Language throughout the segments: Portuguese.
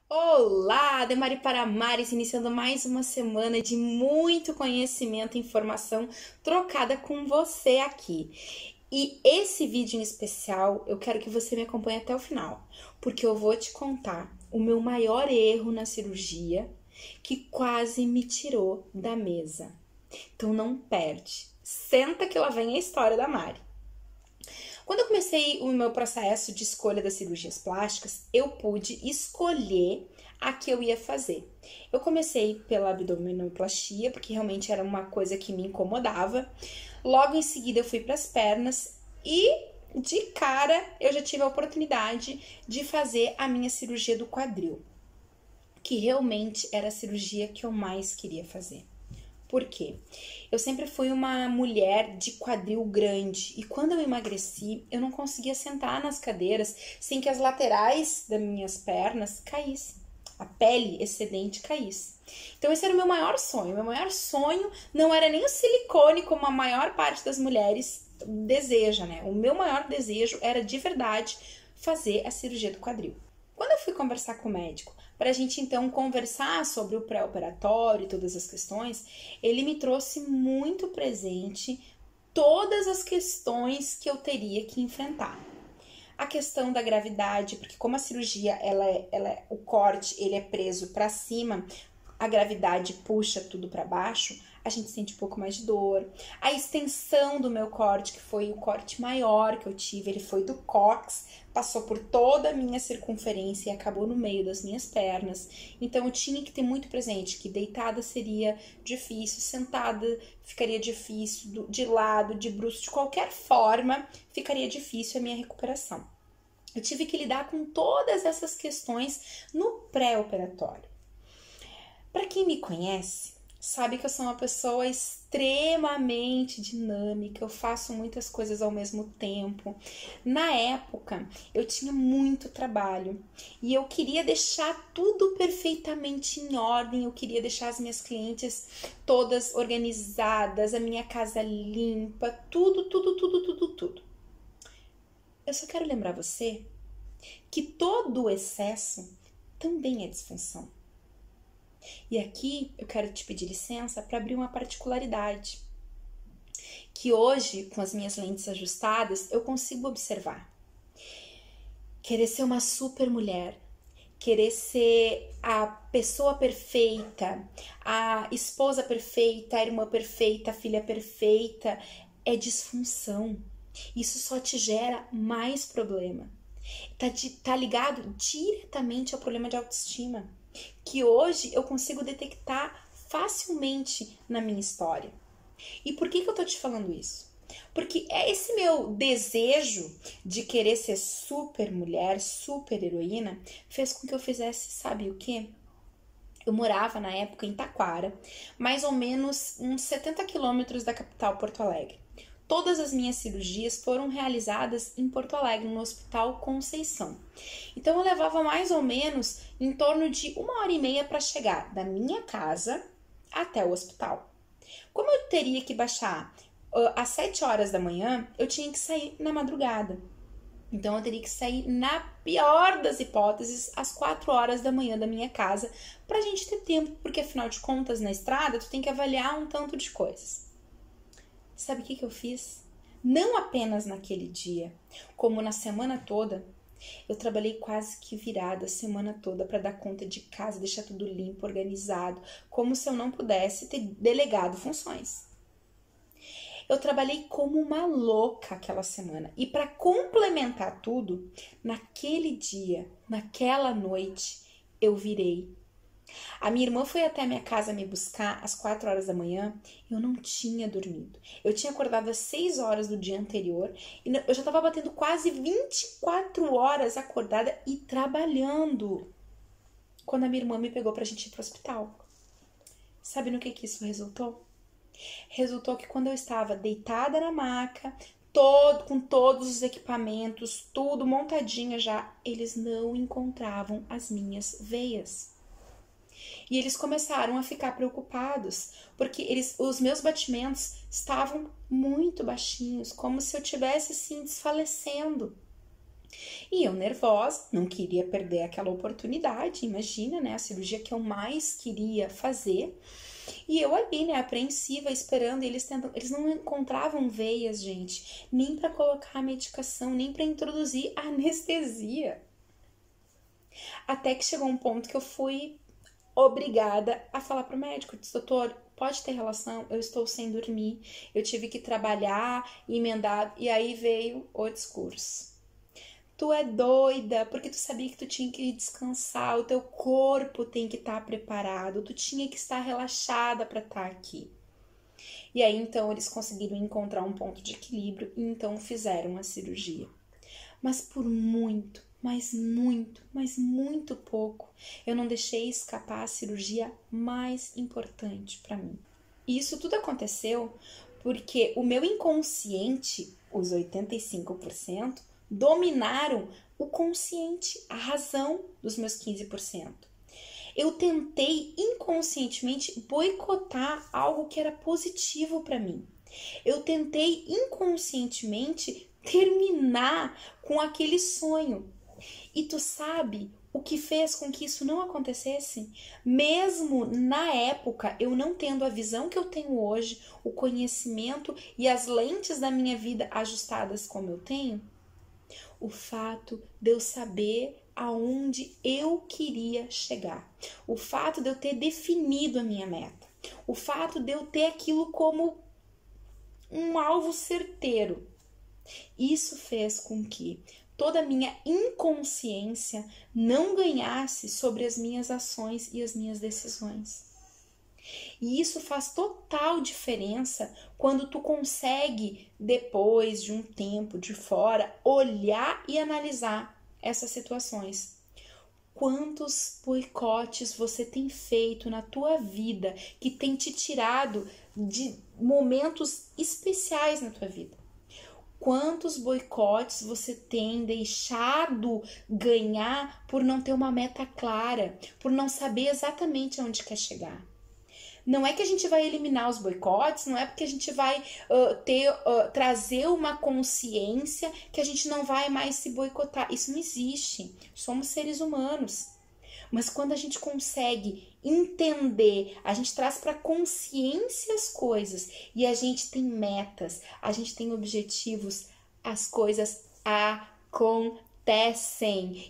Olá, Demari para Mares, iniciando mais uma semana de muito conhecimento e informação trocada com você aqui. E esse vídeo em especial, eu quero que você me acompanhe até o final, porque eu vou te contar o meu maior erro na cirurgia que quase me tirou da mesa. Então não perde. Senta que lá vem a história da Mari. Quando eu comecei o meu processo de escolha das cirurgias plásticas, eu pude escolher a que eu ia fazer. Eu comecei pela abdominoplastia, porque realmente era uma coisa que me incomodava. Logo em seguida eu fui para as pernas e de cara eu já tive a oportunidade de fazer a minha cirurgia do quadril, que realmente era a cirurgia que eu mais queria fazer. Por quê? Eu sempre fui uma mulher de quadril grande e quando eu emagreci, eu não conseguia sentar nas cadeiras sem que as laterais das minhas pernas caíssem, a pele excedente caísse. Então esse era o meu maior sonho. Meu maior sonho não era nem o silicone como a maior parte das mulheres deseja, né? O meu maior desejo era de verdade fazer a cirurgia do quadril. Quando eu fui conversar com o médico, para a gente então conversar sobre o pré-operatório e todas as questões, ele me trouxe muito presente todas as questões que eu teria que enfrentar. A questão da gravidade, porque como a cirurgia, o corte, ele é preso para cima, a gravidade puxa tudo para baixo, a gente sente um pouco mais de dor. A extensão do meu corte, que foi o corte maior que eu tive, ele foi do cóccix, passou por toda a minha circunferência e acabou no meio das minhas pernas. Então eu tinha que ter muito presente que deitada seria difícil, sentada ficaria difícil, de lado, de bruço, de qualquer forma ficaria difícil a minha recuperação. Eu tive que lidar com todas essas questões no pré-operatório. Para quem me conhece, sabe que eu sou uma pessoa extremamente dinâmica, eu faço muitas coisas ao mesmo tempo. Na época, eu tinha muito trabalho e eu queria deixar tudo perfeitamente em ordem, eu queria deixar as minhas clientes todas organizadas, a minha casa limpa, tudo. Eu só quero lembrar você que todo o excesso também é disfunção. E aqui eu quero te pedir licença para abrir uma particularidade que hoje, com as minhas lentes ajustadas, eu consigo observar. Querer ser uma super mulher, querer ser a pessoa perfeita, a esposa perfeita, a irmã perfeita, a filha perfeita, é disfunção. Isso só te gera mais problema. Tá ligado diretamente ao problema de autoestima, que hoje eu consigo detectar facilmente na minha história. E por que eu tô te falando isso? Porque é esse meu desejo de querer ser super mulher, super heroína, fez com que eu fizesse, sabe o quê? Eu morava na época em Taquara, mais ou menos uns 70 quilômetros da capital Porto Alegre. Todas as minhas cirurgias foram realizadas em Porto Alegre, no Hospital Conceição. Então eu levava mais ou menos em torno de 1h30 para chegar da minha casa até o hospital. Como eu teria que baixar às 7 horas da manhã, eu tinha que sair na madrugada. Então eu teria que sair, na pior das hipóteses, às 4 horas da manhã da minha casa, pra gente ter tempo, porque afinal de contas, na estrada, tu tem que avaliar um tanto de coisas. Sabe o que eu fiz? Não apenas naquele dia, como na semana toda, eu trabalhei quase que virada a semana toda para dar conta de casa, deixar tudo limpo, organizado, como se eu não pudesse ter delegado funções. Eu trabalhei como uma louca aquela semana. E para complementar tudo, naquele dia, naquela noite, eu virei. A minha irmã foi até a minha casa me buscar às 4 horas da manhã. Eu não tinha dormido. Eu tinha acordado às 6 horas do dia anterior. E eu já estava batendo quase 24 horas acordada e trabalhando. Quando a minha irmã me pegou pra gente ir pro hospital. Sabe no que isso resultou? Resultou que quando eu estava deitada na maca, com todos os equipamentos, tudo montadinha já, eles não encontravam as minhas veias. E eles começaram a ficar preocupados, porque os meus batimentos estavam muito baixinhos, como se eu estivesse assim desfalecendo. E eu nervosa, não queria perder aquela oportunidade, imagina, né? A cirurgia que eu mais queria fazer. E eu ali, né, apreensiva, esperando, e eles não encontravam veias, gente, nem para colocar a medicação, nem para introduzir anestesia. Até que chegou um ponto que eu fui obrigada a falar pro médico, disse, doutor, pode ter relação? Eu estou sem dormir, eu tive que trabalhar, emendar, e aí veio o discurso. Tu é doida, porque tu sabia que tu tinha que descansar, o teu corpo tem que estar preparado, tu tinha que estar relaxada para estar aqui. E aí, então, eles conseguiram encontrar um ponto de equilíbrio e então fizeram a cirurgia. Mas por muito, mas muito pouco, eu não deixei escapar a cirurgia mais importante para mim. E isso tudo aconteceu porque o meu inconsciente, os 85%, dominaram o consciente, a razão dos meus 15%. Eu tentei inconscientemente boicotar algo que era positivo para mim. Eu tentei inconscientemente terminar com aquele sonho. E tu sabe o que fez com que isso não acontecesse? Mesmo na época, eu não tendo a visão que eu tenho hoje, o conhecimento e as lentes da minha vida ajustadas como eu tenho, o fato de eu saber aonde eu queria chegar, o fato de eu ter definido a minha meta, o fato de eu ter aquilo como um alvo certeiro, isso fez com que toda a minha inconsciência não ganhasse sobre as minhas ações e as minhas decisões. E isso faz total diferença quando tu consegue, depois de um tempo de fora, olhar e analisar essas situações. Quantos boicotes você tem feito na tua vida que tem te tirado de momentos especiais na tua vida? Quantos boicotes você tem deixado ganhar por não ter uma meta clara, por não saber exatamente aonde quer chegar? Não é que a gente vai eliminar os boicotes, não é porque a gente vai trazer uma consciência que a gente não vai mais se boicotar. Isso não existe. Somos seres humanos. Mas quando a gente consegue entender, a gente traz para consciência as coisas e a gente tem metas, a gente tem objetivos, as coisas acontecem.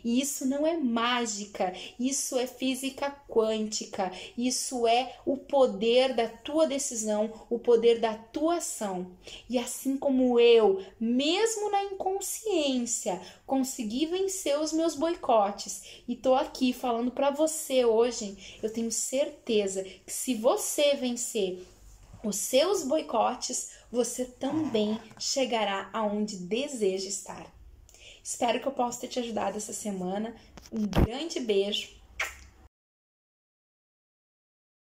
E isso não é mágica, isso é física quântica, isso é o poder da tua decisão, o poder da tua ação. E assim como eu, mesmo na inconsciência, consegui vencer os meus boicotes e tô aqui falando para você hoje, eu tenho certeza que se você vencer os seus boicotes, você também chegará aonde deseja estar. Espero que eu possa ter te ajudado essa semana. Um grande beijo